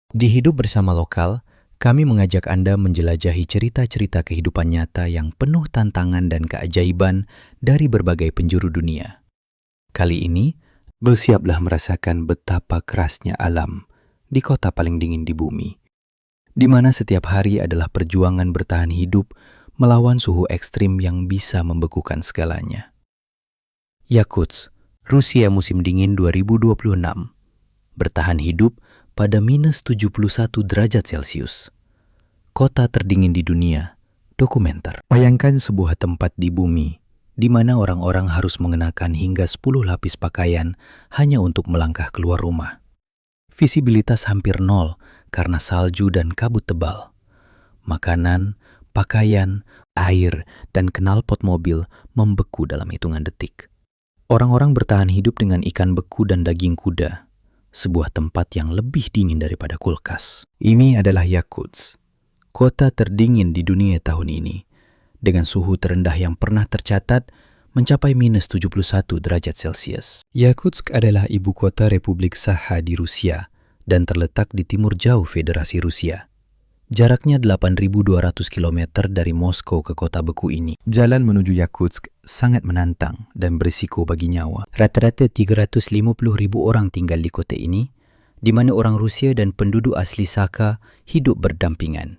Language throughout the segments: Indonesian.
Di Hidup Bersama Lokal, kami mengajak Anda menjelajahi cerita-cerita kehidupan nyata yang penuh tantangan dan keajaiban dari berbagai penjuru dunia. Kali ini, bersiaplah merasakan betapa kerasnya alam di kota paling dingin di bumi, di mana setiap hari adalah perjuangan bertahan hidup melawan suhu ekstrim yang bisa membekukan segalanya. Yakutsk, Rusia musim dingin 2026. Bertahan hidup pada minus 71 derajat Celcius. Kota terdingin di dunia, dokumenter. Bayangkan sebuah tempat di bumi, di mana orang-orang harus mengenakan hingga 10 lapis pakaian hanya untuk melangkah keluar rumah. Visibilitas hampir nol karena salju dan kabut tebal. Makanan, pakaian, air, dan knalpot mobil membeku dalam hitungan detik. Orang-orang bertahan hidup dengan ikan beku dan daging kuda, sebuah tempat yang lebih dingin daripada kulkas. Ini adalah Yakutsk, kota terdingin di dunia tahun ini, dengan suhu terendah yang pernah tercatat mencapai minus 71 derajat Celcius. Yakutsk adalah ibu kota Republik Sakha di Rusia dan terletak di timur jauh Federasi Rusia. Jaraknya 8.200 km dari Moskow ke kota beku ini. Jalan menuju Yakutsk sangat menantang dan berisiko bagi nyawa. Rata-rata 350.000 orang tinggal di kota ini, di mana orang Rusia dan penduduk asli Sakha hidup berdampingan.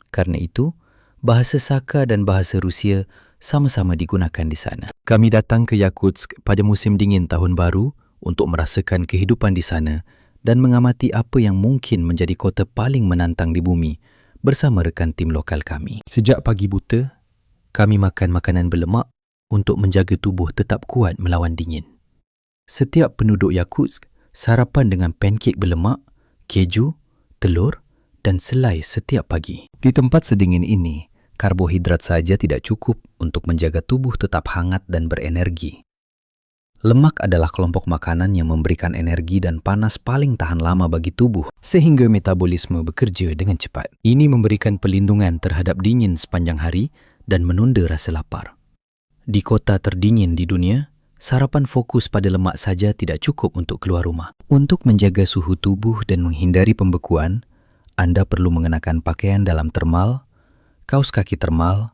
Karena itu, bahasa Sakha dan bahasa Rusia sama-sama digunakan di sana. Kami datang ke Yakutsk pada musim dingin tahun baru untuk merasakan kehidupan di sana dan mengamati apa yang mungkin menjadi kota paling menantang di bumi bersama rekan tim lokal kami. Sejak pagi buta, kami makan makanan berlemak untuk menjaga tubuh tetap kuat melawan dingin. Setiap penduduk Yakutsk sarapan dengan pankek berlemak, keju, telur dan selai setiap pagi. Di tempat sedingin ini, karbohidrat saja tidak cukup untuk menjaga tubuh tetap hangat dan berenergi. Lemak adalah kelompok makanan yang memberikan energi dan panas paling tahan lama bagi tubuh, sehingga metabolisme bekerja dengan cepat. Ini memberikan perlindungan terhadap dingin sepanjang hari dan menunda rasa lapar. Di kota terdingin di dunia, sarapan fokus pada lemak saja tidak cukup untuk keluar rumah. Untuk menjaga suhu tubuh dan menghindari pembekuan, Anda perlu mengenakan pakaian dalam termal, kaos kaki termal,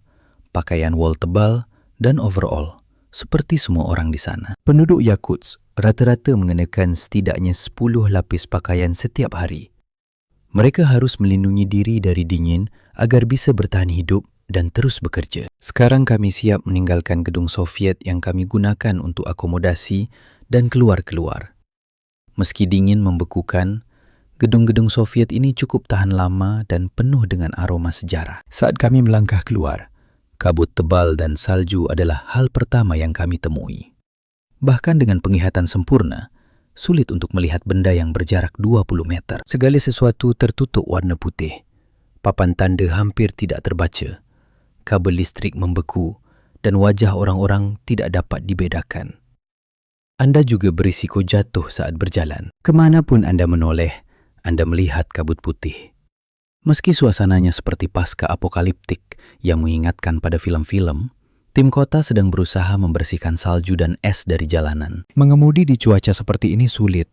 pakaian wol tebal, dan overall, seperti semua orang di sana. Penduduk Yakutsk rata-rata mengenakan setidaknya 10 lapis pakaian setiap hari. Mereka harus melindungi diri dari dingin agar bisa bertahan hidup dan terus bekerja. Sekarang kami siap meninggalkan gedung Soviet yang kami gunakan untuk akomodasi dan keluar-keluar. Meski dingin membekukan, gedung-gedung Soviet ini cukup tahan lama dan penuh dengan aroma sejarah. Saat kami melangkah keluar, kabut tebal dan salju adalah hal pertama yang kami temui. Bahkan dengan penglihatan sempurna, sulit untuk melihat benda yang berjarak 20 meter. Segala sesuatu tertutup warna putih. Papan tanda hampir tidak terbaca. Kabel listrik membeku dan wajah orang-orang tidak dapat dibedakan. Anda juga berisiko jatuh saat berjalan. Kemanapun Anda menoleh, Anda melihat kabut putih. Meski suasananya seperti pasca apokaliptik yang mengingatkan pada film-film, tim kota sedang berusaha membersihkan salju dan es dari jalanan. Mengemudi di cuaca seperti ini sulit,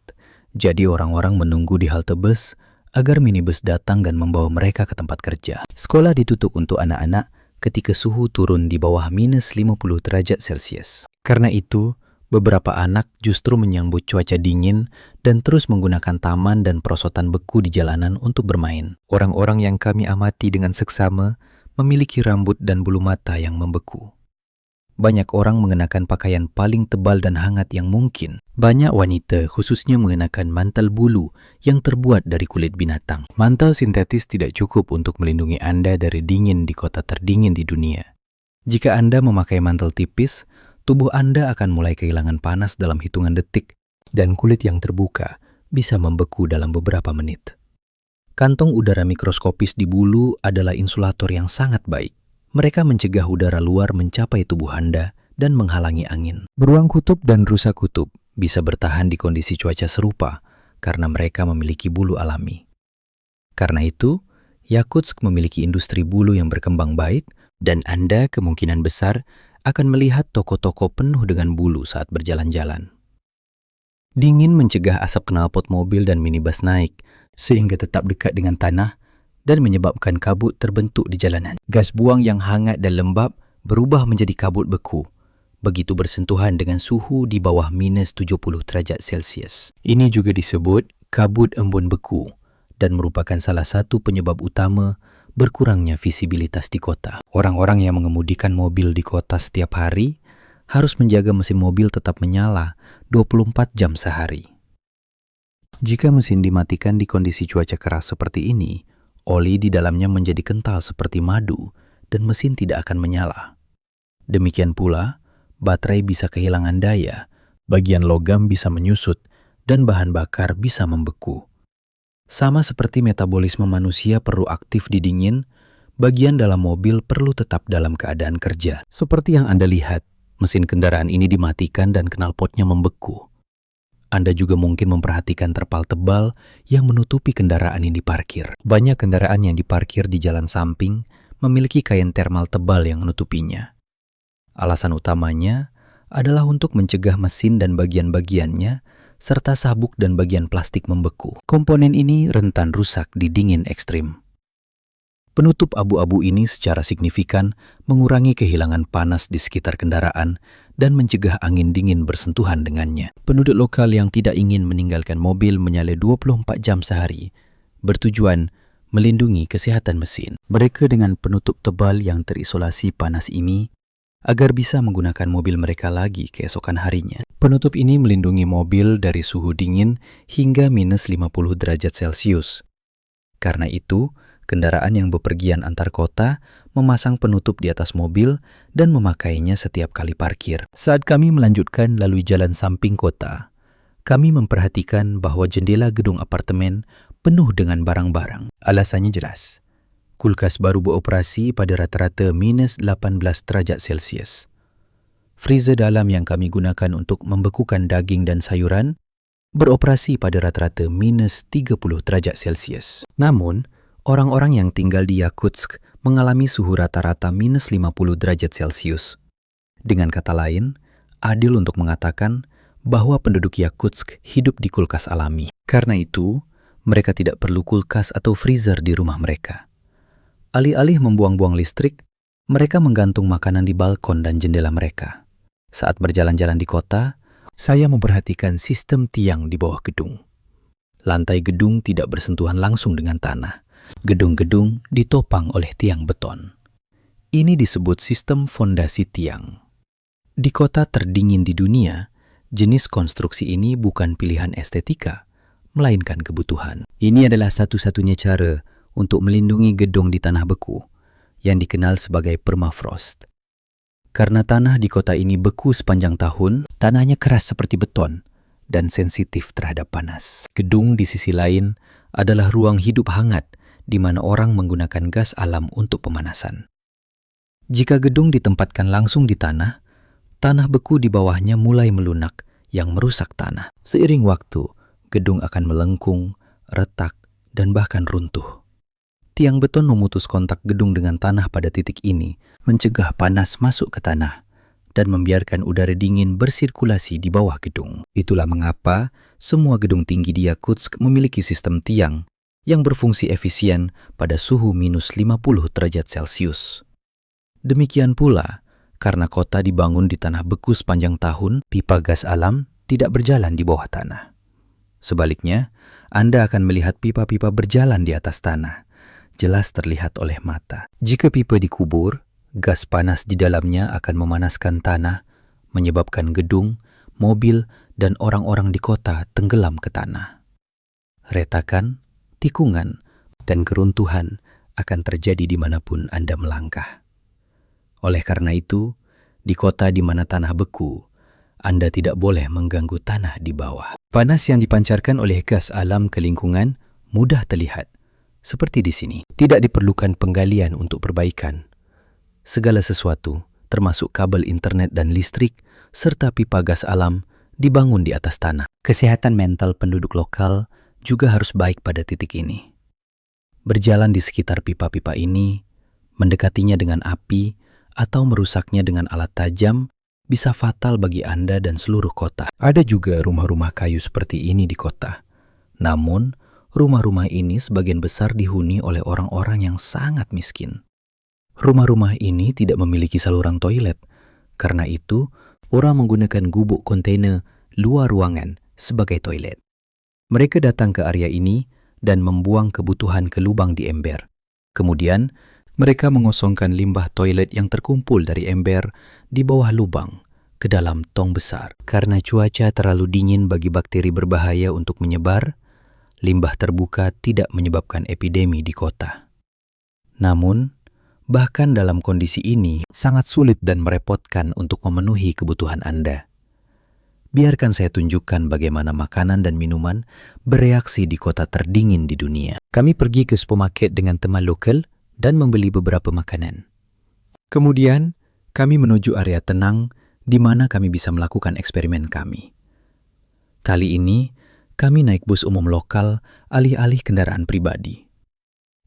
jadi orang-orang menunggu di halte bus agar minibus datang dan membawa mereka ke tempat kerja. Sekolah ditutup untuk anak-anak ketika suhu turun di bawah minus 50 derajat Celcius. Karena itu, beberapa anak justru menyambut cuaca dingin dan terus menggunakan taman dan perosotan beku di jalanan untuk bermain. Orang-orang yang kami amati dengan seksama memiliki rambut dan bulu mata yang membeku. Banyak orang mengenakan pakaian paling tebal dan hangat yang mungkin. Banyak wanita khususnya mengenakan mantel bulu yang terbuat dari kulit binatang. Mantel sintetis tidak cukup untuk melindungi Anda dari dingin di kota terdingin di dunia. Jika Anda memakai mantel tipis, tubuh Anda akan mulai kehilangan panas dalam hitungan detik dan kulit yang terbuka bisa membeku dalam beberapa menit. Kantong udara mikroskopis di bulu adalah insulator yang sangat baik. Mereka mencegah udara luar mencapai tubuh Anda dan menghalangi angin. Beruang kutub dan rusa kutub bisa bertahan di kondisi cuaca serupa karena mereka memiliki bulu alami. Karena itu, Yakutsk memiliki industri bulu yang berkembang baik dan Anda kemungkinan besar akan melihat toko-toko penuh dengan bulu saat berjalan-jalan. Dingin mencegah asap knalpot mobil dan minibus naik, sehingga tetap dekat dengan tanah dan menyebabkan kabut terbentuk di jalanan. Gas buang yang hangat dan lembap berubah menjadi kabut beku begitu bersentuhan dengan suhu di bawah minus 70 derajat Celsius. Ini juga disebut kabut embun beku dan merupakan salah satu penyebab utama berkurangnya visibilitas di kota. Orang-orang yang mengemudikan mobil di kota setiap hari harus menjaga mesin mobil tetap menyala 24 jam sehari. Jika mesin dimatikan di kondisi cuaca keras seperti ini, oli di dalamnya menjadi kental seperti madu dan mesin tidak akan menyala. Demikian pula, baterai bisa kehilangan daya, bagian logam bisa menyusut, dan bahan bakar bisa membeku. Sama seperti metabolisme manusia perlu aktif di dingin, bagian dalam mobil perlu tetap dalam keadaan kerja. Seperti yang Anda lihat, mesin kendaraan ini dimatikan dan knalpotnya membeku. Anda juga mungkin memperhatikan terpal tebal yang menutupi kendaraan yang diparkir. Banyak kendaraan yang diparkir di jalan samping memiliki kain termal tebal yang menutupinya. Alasan utamanya adalah untuk mencegah mesin dan bagian-bagiannya serta sabuk dan bagian plastik membeku. Komponen ini rentan rusak di dingin ekstrim. Penutup abu-abu ini secara signifikan mengurangi kehilangan panas di sekitar kendaraan dan mencegah angin dingin bersentuhan dengannya. Penduduk lokal yang tidak ingin meninggalkan mobil menyala 24 jam sehari bertujuan melindungi kesehatan mesin. Mereka dengan penutup tebal yang terisolasi panas ini agar bisa menggunakan mobil mereka lagi keesokan harinya. Penutup ini melindungi mobil dari suhu dingin hingga minus 50 derajat Celcius. Karena itu, kendaraan yang bepergian antar kota memasang penutup di atas mobil dan memakainya setiap kali parkir. Saat kami melanjutkan lalui jalan samping kota, kami memperhatikan bahwa jendela gedung apartemen penuh dengan barang-barang. Alasannya jelas. Kulkas baru beroperasi pada rata-rata minus 18 derajat Celcius. Freezer dalam yang kami gunakan untuk membekukan daging dan sayuran beroperasi pada rata-rata minus 30 derajat Celcius. Namun, orang-orang yang tinggal di Yakutsk mengalami suhu rata-rata minus 50 derajat Celcius. Dengan kata lain, adil untuk mengatakan bahwa penduduk Yakutsk hidup di kulkas alami. Karena itu, mereka tidak perlu kulkas atau freezer di rumah mereka. Alih-alih membuang-buang listrik, mereka menggantung makanan di balkon dan jendela mereka. Saat berjalan-jalan di kota, saya memperhatikan sistem tiang di bawah gedung. Lantai gedung tidak bersentuhan langsung dengan tanah. Gedung-gedung ditopang oleh tiang beton. Ini disebut sistem fondasi tiang. Di kota terdingin di dunia, jenis konstruksi ini bukan pilihan estetika, melainkan kebutuhan. Ini adalah satu-satunya cara untuk melindungi gedung di tanah beku yang dikenal sebagai permafrost. Karena tanah di kota ini beku sepanjang tahun, tanahnya keras seperti beton dan sensitif terhadap panas. Gedung di sisi lain adalah ruang hidup hangat di mana orang menggunakan gas alam untuk pemanasan. Jika gedung ditempatkan langsung di tanah, tanah beku di bawahnya mulai melunak yang merusak tanah. Seiring waktu, gedung akan melengkung, retak, dan bahkan runtuh. Tiang beton memutus kontak gedung dengan tanah pada titik ini, mencegah panas masuk ke tanah dan membiarkan udara dingin bersirkulasi di bawah gedung. Itulah mengapa semua gedung tinggi di Yakutsk memiliki sistem tiang yang berfungsi efisien pada suhu minus 50 derajat Celcius. Demikian pula, karena kota dibangun di tanah beku sepanjang tahun, pipa gas alam tidak berjalan di bawah tanah. Sebaliknya, Anda akan melihat pipa-pipa berjalan di atas tanah, jelas terlihat oleh mata. Jika pipa dikubur, gas panas di dalamnya akan memanaskan tanah, menyebabkan gedung, mobil, dan orang-orang di kota tenggelam ke tanah. Retakan, tikungan, dan keruntuhan akan terjadi dimanapun Anda melangkah. Oleh karena itu, di kota di mana tanah beku, Anda tidak boleh mengganggu tanah di bawah. Panas yang dipancarkan oleh gas alam ke lingkungan mudah terlihat. Seperti di sini, tidak diperlukan penggalian untuk perbaikan. Segala sesuatu, termasuk kabel internet dan listrik, serta pipa gas alam, dibangun di atas tanah. Kesehatan mental penduduk lokal juga harus baik pada titik ini. Berjalan di sekitar pipa-pipa ini, mendekatinya dengan api, atau merusaknya dengan alat tajam, bisa fatal bagi Anda dan seluruh kota. Ada juga rumah-rumah kayu seperti ini di kota. Namun, Rumah-rumah ini sebagian besar dihuni oleh orang-orang yang sangat miskin. Rumah-rumah ini tidak memiliki saluran toilet. Karena itu, orang menggunakan gubuk kontainer luar ruangan sebagai toilet. Mereka datang ke area ini dan membuang kebutuhan ke lubang di ember. Kemudian, mereka mengosongkan limbah toilet yang terkumpul dari ember di bawah lubang ke dalam tong besar. Karena cuaca terlalu dingin bagi bakteri berbahaya untuk menyebar, limbah terbuka tidak menyebabkan epidemi di kota. Namun, bahkan dalam kondisi ini, sangat sulit dan merepotkan untuk memenuhi kebutuhan Anda. Biarkan saya tunjukkan bagaimana makanan dan minuman bereaksi di kota terdingin di dunia. Kami pergi ke supermarket dengan teman lokal dan membeli beberapa makanan. Kemudian, kami menuju area tenang di mana kami bisa melakukan eksperimen kami. Kali ini, kami naik bus umum lokal alih-alih kendaraan pribadi.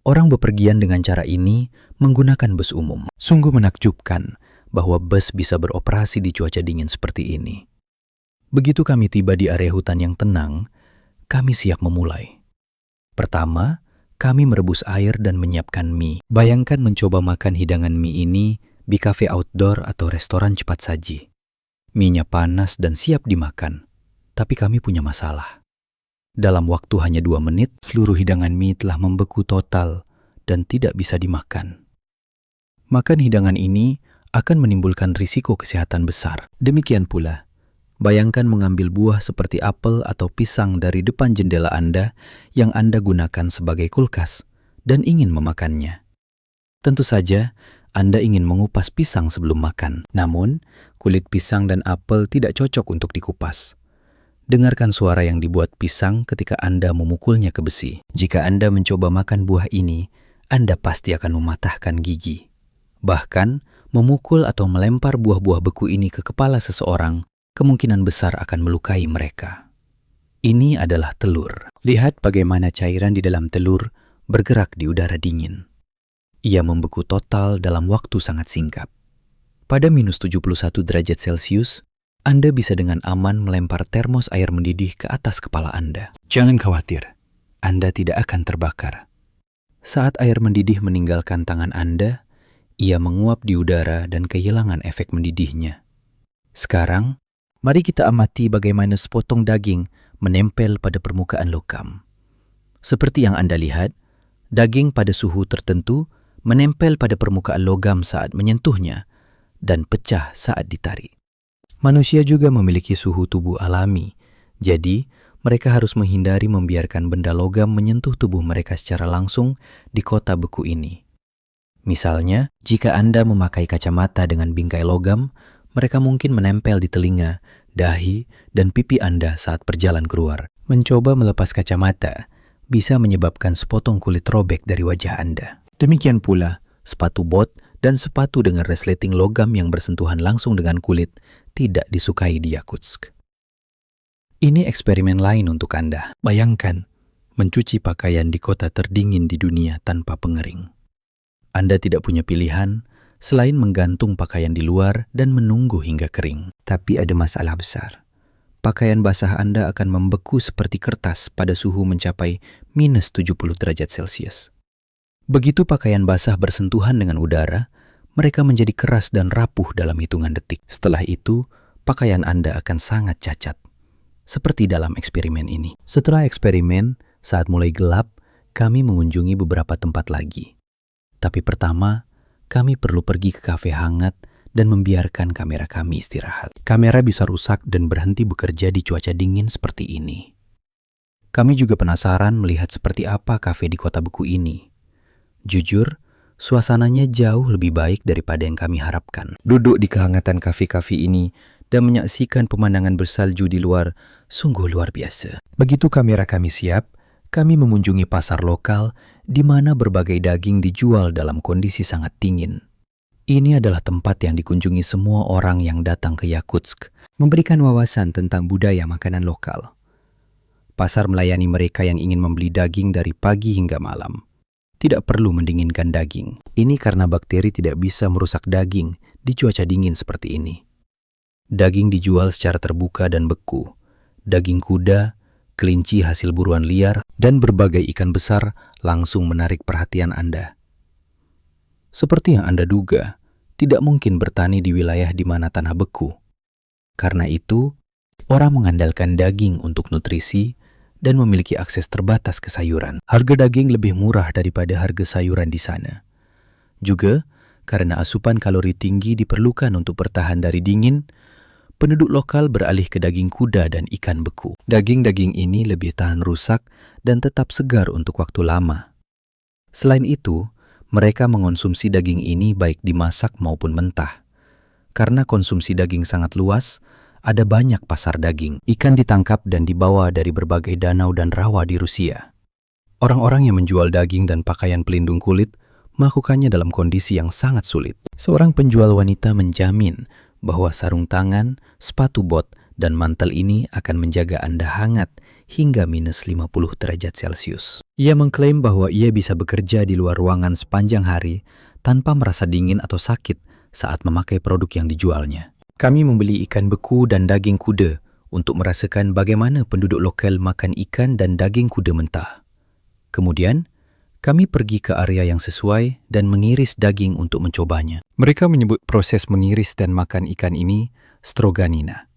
Orang bepergian dengan cara ini menggunakan bus umum. Sungguh menakjubkan bahwa bus bisa beroperasi di cuaca dingin seperti ini. Begitu kami tiba di area hutan yang tenang, kami siap memulai. Pertama, kami merebus air dan menyiapkan mie. Bayangkan mencoba makan hidangan mie ini di kafe outdoor atau restoran cepat saji. Mie-nya panas dan siap dimakan, tapi kami punya masalah. Dalam waktu hanya 2 menit, seluruh hidangan mie telah membeku total dan tidak bisa dimakan. Makan hidangan ini akan menimbulkan risiko kesehatan besar. Demikian pula, bayangkan mengambil buah seperti apel atau pisang dari depan jendela Anda yang Anda gunakan sebagai kulkas dan ingin memakannya. Tentu saja, Anda ingin mengupas pisang sebelum makan. Namun, kulit pisang dan apel tidak cocok untuk dikupas. Dengarkan suara yang dibuat pisang ketika Anda memukulnya ke besi. Jika Anda mencoba makan buah ini, Anda pasti akan mematahkan gigi. Bahkan, memukul atau melempar buah-buah beku ini ke kepala seseorang, kemungkinan besar akan melukai mereka. Ini adalah telur. Lihat bagaimana cairan di dalam telur bergerak di udara dingin. Ia membeku total dalam waktu sangat singkat. Pada minus 71 derajat Celcius, Anda bisa dengan aman melempar termos air mendidih ke atas kepala Anda. Jangan khawatir, Anda tidak akan terbakar. Saat air mendidih meninggalkan tangan Anda, ia menguap di udara dan kehilangan efek mendidihnya. Sekarang, mari kita amati bagaimana sepotong daging menempel pada permukaan logam. Seperti yang Anda lihat, daging pada suhu tertentu menempel pada permukaan logam saat menyentuhnya dan pecah saat ditarik. Manusia juga memiliki suhu tubuh alami, jadi mereka harus menghindari membiarkan benda logam menyentuh tubuh mereka secara langsung di kota beku ini. Misalnya, jika Anda memakai kacamata dengan bingkai logam, mereka mungkin menempel di telinga, dahi, dan pipi Anda saat berjalan keluar. Mencoba melepas kacamata bisa menyebabkan sepotong kulit robek dari wajah Anda. Demikian pula, sepatu bot dan sepatu dengan resleting logam yang bersentuhan langsung dengan kulit tidak disukai di Yakutsk. Ini eksperimen lain untuk Anda. Bayangkan, mencuci pakaian di kota terdingin di dunia tanpa pengering. Anda tidak punya pilihan selain menggantung pakaian di luar dan menunggu hingga kering. Tapi ada masalah besar. Pakaian basah Anda akan membeku seperti kertas pada suhu mencapai minus 70 derajat Celcius. Begitu pakaian basah bersentuhan dengan udara, mereka menjadi keras dan rapuh dalam hitungan detik. Setelah itu, pakaian Anda akan sangat cacat. Seperti dalam eksperimen ini. Setelah eksperimen, saat mulai gelap, kami mengunjungi beberapa tempat lagi. Tapi pertama, kami perlu pergi ke kafe hangat dan membiarkan kamera kami istirahat. Kamera bisa rusak dan berhenti bekerja di cuaca dingin seperti ini. Kami juga penasaran melihat seperti apa kafe di kota beku ini. Jujur, suasananya jauh lebih baik daripada yang kami harapkan. Duduk di kehangatan kafe-kafe ini dan menyaksikan pemandangan bersalju di luar sungguh luar biasa. Begitu kamera kami siap, kami mengunjungi pasar lokal di mana berbagai daging dijual dalam kondisi sangat dingin. Ini adalah tempat yang dikunjungi semua orang yang datang ke Yakutsk, memberikan wawasan tentang budaya makanan lokal. Pasar melayani mereka yang ingin membeli daging dari pagi hingga malam. Tidak perlu mendinginkan daging. Ini karena bakteri tidak bisa merusak daging di cuaca dingin seperti ini. Daging dijual secara terbuka dan beku. Daging kuda, kelinci hasil buruan liar, dan berbagai ikan besar langsung menarik perhatian Anda. Seperti yang Anda duga, tidak mungkin bertani di wilayah di mana tanah beku. Karena itu, orang mengandalkan daging untuk nutrisi dan memiliki akses terbatas ke sayuran. Harga daging lebih murah daripada harga sayuran di sana. Juga, karena asupan kalori tinggi diperlukan untuk bertahan dari dingin, penduduk lokal beralih ke daging kuda dan ikan beku. Daging-daging ini lebih tahan rusak dan tetap segar untuk waktu lama. Selain itu, mereka mengonsumsi daging ini baik dimasak maupun mentah. Karena konsumsi daging sangat luas, ada banyak pasar daging. Ikan ditangkap dan dibawa dari berbagai danau dan rawa di Rusia. Orang-orang yang menjual daging dan pakaian pelindung kulit melakukannya dalam kondisi yang sangat sulit. Seorang penjual wanita menjamin bahwa sarung tangan, sepatu bot, dan mantel ini akan menjaga Anda hangat hingga minus 50 derajat Celcius. Ia mengklaim bahwa ia bisa bekerja di luar ruangan sepanjang hari tanpa merasa dingin atau sakit saat memakai produk yang dijualnya. Kami membeli ikan beku dan daging kuda untuk merasakan bagaimana penduduk lokal makan ikan dan daging kuda mentah. Kemudian, kami pergi ke area yang sesuai dan mengiris daging untuk mencobanya. Mereka menyebut proses mengiris dan makan ikan ini stroganina.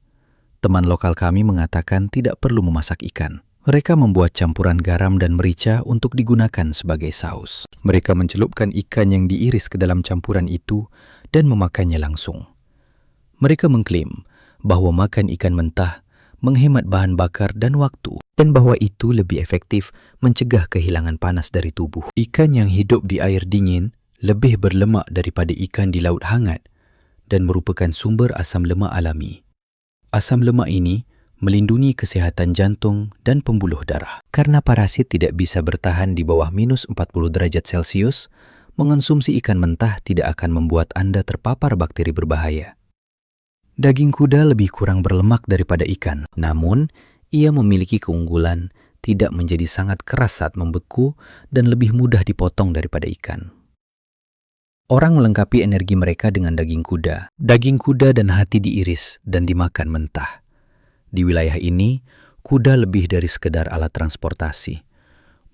Teman lokal kami mengatakan tidak perlu memasak ikan. Mereka membuat campuran garam dan merica untuk digunakan sebagai saus. Mereka mencelupkan ikan yang diiris ke dalam campuran itu dan memakannya langsung. Mereka mengklaim bahwa makan ikan mentah menghemat bahan bakar dan waktu, dan bahwa itu lebih efektif mencegah kehilangan panas dari tubuh. Ikan yang hidup di air dingin lebih berlemak daripada ikan di laut hangat dan merupakan sumber asam lemak alami. Asam lemak ini melindungi kesehatan jantung dan pembuluh darah. Karena parasit tidak bisa bertahan di bawah minus 40 derajat Celcius, mengonsumsi ikan mentah tidak akan membuat Anda terpapar bakteri berbahaya. Daging kuda lebih kurang berlemak daripada ikan, namun ia memiliki keunggulan tidak menjadi sangat keras saat membeku dan lebih mudah dipotong daripada ikan. Orang melengkapi energi mereka dengan daging kuda. Daging kuda dan hati diiris dan dimakan mentah. Di wilayah ini, kuda lebih dari sekedar alat transportasi.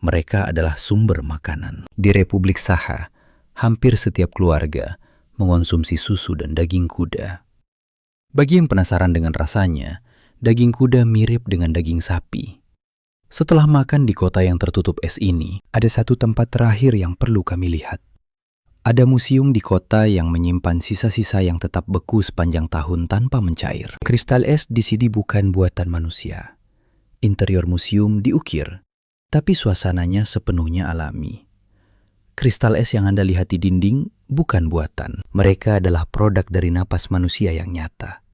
Mereka adalah sumber makanan. Di Republik Saha, hampir setiap keluarga mengonsumsi susu dan daging kuda. Bagi yang penasaran dengan rasanya, daging kuda mirip dengan daging sapi. Setelah makan di kota yang tertutup es ini, ada satu tempat terakhir yang perlu kami lihat. Ada museum di kota yang menyimpan sisa-sisa yang tetap beku sepanjang tahun tanpa mencair. Kristal es di sini bukan buatan manusia. Interior museum diukir, tapi suasananya sepenuhnya alami. Kristal es yang Anda lihat di dinding bukan buatan. Mereka adalah produk dari napas manusia yang nyata.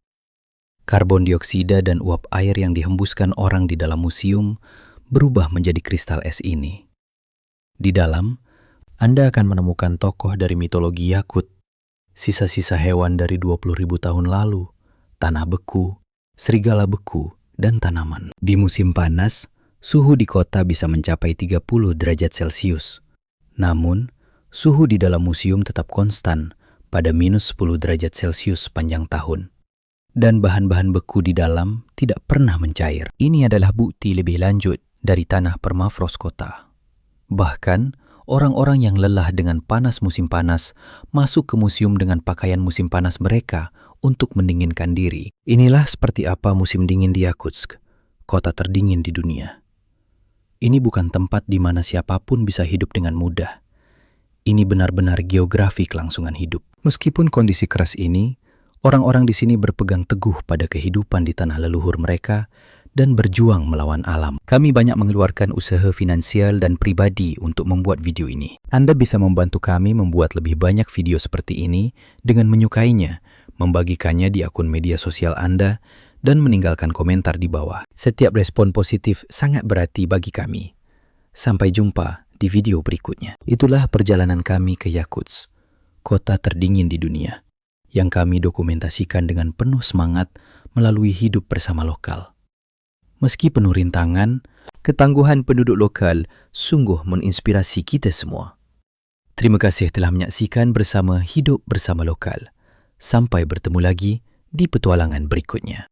Karbon dioksida dan uap air yang dihembuskan orang di dalam museum berubah menjadi kristal es ini. Di dalam, Anda akan menemukan tokoh dari mitologi Yakut, sisa-sisa hewan dari 20.000 tahun lalu, tanah beku, serigala beku, dan tanaman. Di musim panas, suhu di kota bisa mencapai 30 derajat Celcius. Namun, suhu di dalam museum tetap konstan pada minus 10 derajat Celcius sepanjang tahun. Dan bahan-bahan beku di dalam tidak pernah mencair. Ini adalah bukti lebih lanjut dari tanah permafrost kota. Bahkan, orang-orang yang lelah dengan panas musim panas masuk ke museum dengan pakaian musim panas mereka untuk mendinginkan diri. Inilah seperti apa musim dingin di Yakutsk, kota terdingin di dunia. Ini bukan tempat di mana siapapun bisa hidup dengan mudah. Ini benar-benar geografi kelangsungan hidup. Meskipun kondisi keras ini, orang-orang di sini berpegang teguh pada kehidupan di tanah leluhur mereka dan berjuang melawan alam. Kami banyak mengeluarkan usaha finansial dan pribadi untuk membuat video ini. Anda bisa membantu kami membuat lebih banyak video seperti ini dengan menyukainya, membagikannya di akun media sosial Anda, dan meninggalkan komentar di bawah. Setiap respon positif sangat berarti bagi kami. Sampai jumpa di video berikutnya. Itulah perjalanan kami ke Yakutsk, kota terdingin di dunia, yang kami dokumentasikan dengan penuh semangat melalui hidup bersama lokal. Meski penuh rintangan, ketangguhan penduduk lokal sungguh menginspirasi kita semua. Terima kasih telah menyaksikan bersama Hidup Bersama Lokal. Sampai bertemu lagi di petualangan berikutnya.